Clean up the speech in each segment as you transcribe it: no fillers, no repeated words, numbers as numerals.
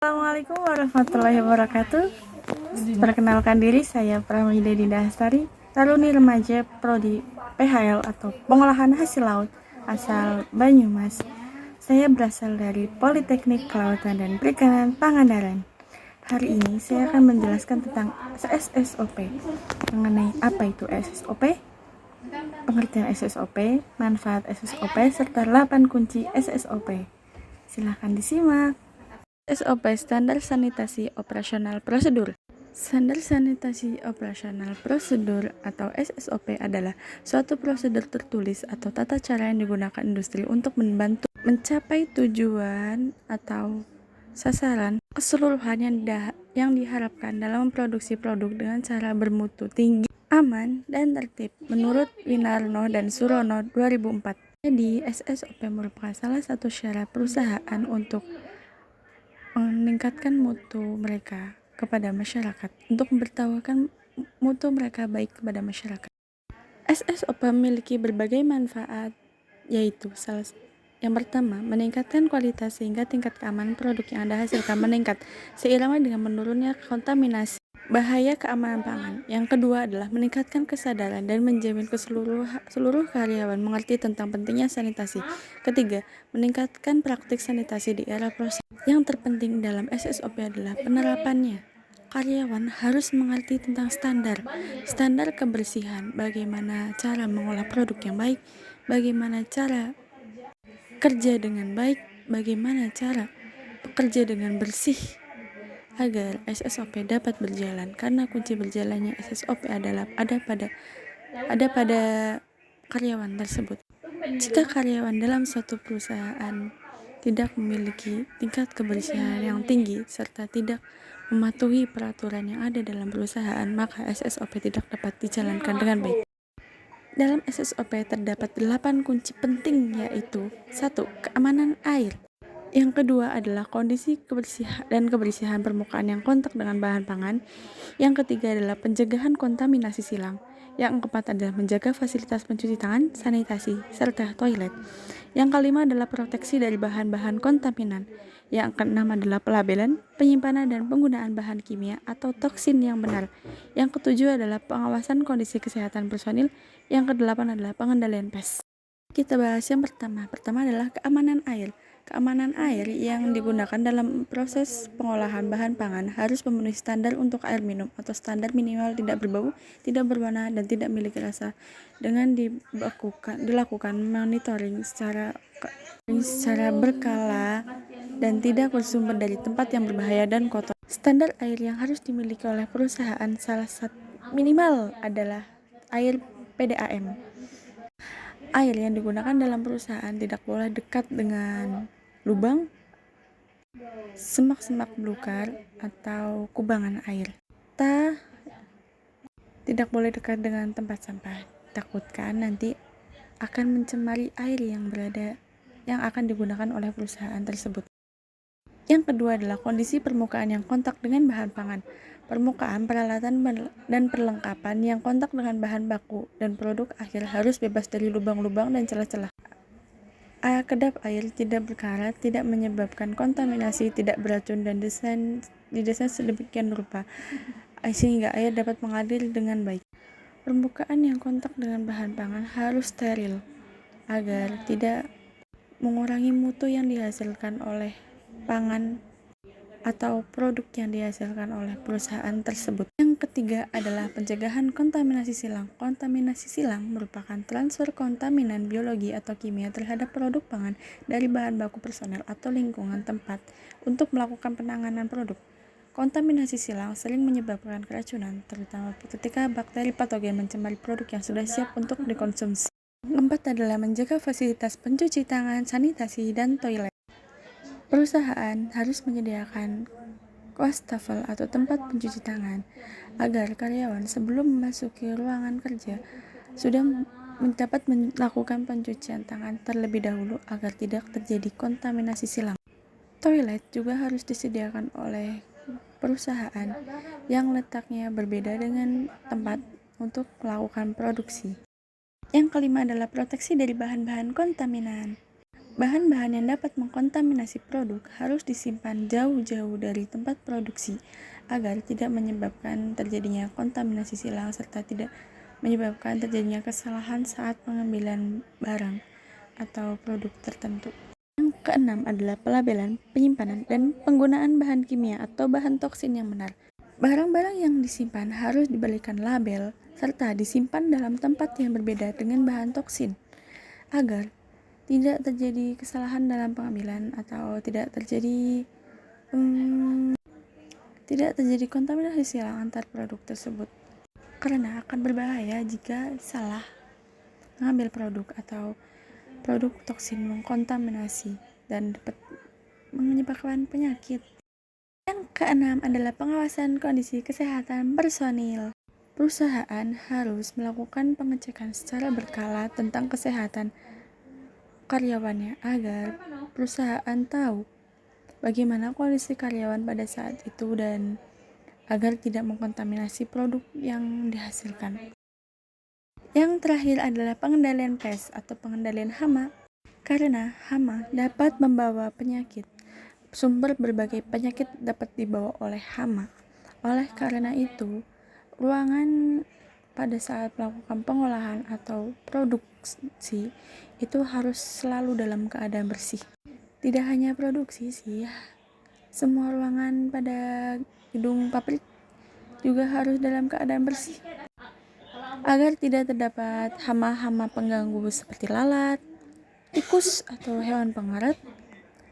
Assalamualaikum warahmatullahi wabarakatuh. Perkenalkan diri, saya Pramida Dinda Hastari, alumni remaja Prodi PHL atau Pengolahan Hasil Laut asal Banyumas. Saya berasal dari Politeknik Kelautan dan Perikanan Pangandaran. Hari ini saya akan menjelaskan tentang SSOP. Mengenai apa itu SSOP, pengertian SSOP, manfaat SSOP, serta 8 kunci SSOP. Silahkan disimak. SOP Standar Sanitasi Operasional Prosedur. Standar Sanitasi Operasional Prosedur atau SSOP adalah suatu prosedur tertulis atau tata cara yang digunakan industri untuk membantu mencapai tujuan atau sasaran keseluruhan yang diharapkan dalam memproduksi produk dengan cara bermutu tinggi, aman, dan tertib menurut Winarno dan Surono 2004. Jadi, SSOP merupakan salah satu syarat perusahaan untuk meningkatkan mutu mereka kepada masyarakat, untuk memberitahukan mutu mereka baik kepada masyarakat. SSOP memiliki berbagai manfaat, yaitu yang pertama, meningkatkan kualitas sehingga tingkat keamanan produk yang Anda hasilkan meningkat seirama dengan menurunnya kontaminasi bahaya keamanan pangan. Yang kedua adalah meningkatkan kesadaran dan menjamin seluruh karyawan mengerti tentang pentingnya sanitasi. Ketiga, meningkatkan praktik sanitasi di era proses. Yang terpenting dalam SSOP adalah penerapannya. Karyawan harus mengerti tentang standar kebersihan, bagaimana cara mengolah produk yang baik, bagaimana cara kerja dengan baik, bagaimana cara bekerja dengan bersih agar SSOP dapat berjalan. Karena kunci berjalannya SSOP adalah ada pada karyawan tersebut. Jika karyawan dalam suatu perusahaan tidak memiliki tingkat kebersihan yang tinggi serta tidak mematuhi peraturan yang ada dalam perusahaan, maka SSOP tidak dapat dijalankan dengan baik. Dalam SSOP terdapat 8 kunci penting, yaitu 1. Keamanan air. Yang kedua adalah kondisi kebersihan permukaan yang kontak dengan bahan pangan. Yang ketiga adalah pencegahan kontaminasi silang. Yang keempat adalah menjaga fasilitas pencuci tangan, sanitasi, serta toilet. Yang kelima adalah proteksi dari bahan-bahan kontaminan. Yang keenam adalah pelabelan, penyimpanan, dan penggunaan bahan kimia atau toksin yang benar. Yang ketujuh adalah pengawasan kondisi kesehatan personil. Yang kedelapan adalah pengendalian pes. Kita bahas yang pertama. Pertama adalah keamanan air. Keamanan air yang digunakan dalam proses pengolahan bahan pangan harus memenuhi standar untuk air minum atau standar minimal tidak berbau, tidak berwarna, dan tidak memiliki rasa. Dengan dilakukan monitoring secara berkala dan tidak bersumber dari tempat yang berbahaya dan kotor. Standar air yang harus dimiliki oleh perusahaan salah satu minimal adalah air PDAM. Air yang digunakan dalam perusahaan tidak boleh dekat dengan lubang, semak-semak belukar, atau kubangan air. Tidak boleh dekat dengan tempat sampah. Takutkan nanti akan mencemari air yang akan digunakan oleh perusahaan tersebut. Yang kedua adalah kondisi permukaan yang kontak dengan bahan pangan. Permukaan, peralatan, dan perlengkapan yang kontak dengan bahan baku dan produk akhir harus bebas dari lubang-lubang dan celah-celah. Kedap air tidak berkarat, tidak menyebabkan kontaminasi, tidak beracun, dan didesain sedemikian rupa sehingga air dapat mengalir dengan baik. Permukaan yang kontak dengan bahan pangan harus steril agar tidak mengurangi mutu yang dihasilkan oleh pangan atau produk yang dihasilkan oleh perusahaan tersebut. Yang ketiga adalah pencegahan kontaminasi silang. Kontaminasi silang merupakan transfer kontaminan biologi atau kimia terhadap produk pangan dari bahan baku personel atau lingkungan tempat untuk melakukan penanganan produk. Kontaminasi silang sering menyebabkan keracunan, terutama ketika bakteri patogen mencemari produk yang sudah siap untuk dikonsumsi. Keempat adalah menjaga fasilitas pencuci tangan, sanitasi, dan toilet. Perusahaan harus menyediakan wastafel atau tempat pencuci tangan agar karyawan sebelum memasuki ruangan kerja sudah dapat melakukan pencucian tangan terlebih dahulu agar tidak terjadi kontaminasi silang. Toilet juga harus disediakan oleh perusahaan yang letaknya berbeda dengan tempat untuk melakukan produksi. Yang kelima adalah proteksi dari bahan-bahan kontaminan. Bahan-bahan yang dapat mengkontaminasi produk harus disimpan jauh-jauh dari tempat produksi agar tidak menyebabkan terjadinya kontaminasi silang serta tidak menyebabkan terjadinya kesalahan saat pengambilan barang atau produk tertentu. Yang keenam adalah pelabelan, penyimpanan, dan penggunaan bahan kimia atau bahan toksin yang benar. Barang-barang yang disimpan harus diberikan label serta disimpan dalam tempat yang berbeda dengan bahan toksin agar tidak terjadi kesalahan dalam pengambilan atau tidak terjadi kontaminasi silang antar produk tersebut, karena akan berbahaya jika salah mengambil produk atau produk toksin mengkontaminasi dan dapat menyebabkan penyakit. Yang keenam adalah pengawasan kondisi kesehatan personil. Perusahaan harus melakukan pengecekan secara berkala tentang kesehatan karyawannya agar perusahaan tahu bagaimana kondisi karyawan pada saat itu dan agar tidak mengkontaminasi produk yang dihasilkan. Yang terakhir adalah pengendalian pest atau pengendalian hama, karena hama dapat membawa penyakit. Sumber berbagai penyakit dapat dibawa oleh hama. Oleh karena itu, ruangan pada saat melakukan pengolahan atau produksi itu harus selalu dalam keadaan bersih. Tidak hanya produksi sih, semua ruangan pada gedung pabrik juga harus dalam keadaan bersih agar tidak terdapat hama-hama pengganggu seperti lalat, tikus atau hewan pengarat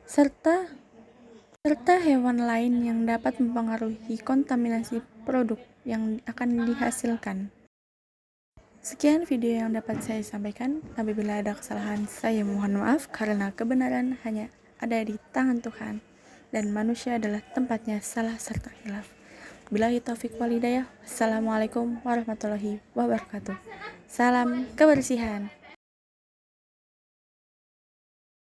serta hewan lain yang dapat mempengaruhi kontaminasi produk yang akan dihasilkan. Sekian video yang dapat saya sampaikan. Apabila ada kesalahan, saya mohon maaf karena kebenaran hanya ada di tangan Tuhan dan manusia adalah tempatnya salah serta khilaf. Billahi taufik wal hidayah. Wassalamualaikum warahmatullahi wabarakatuh. Salam kebersihan.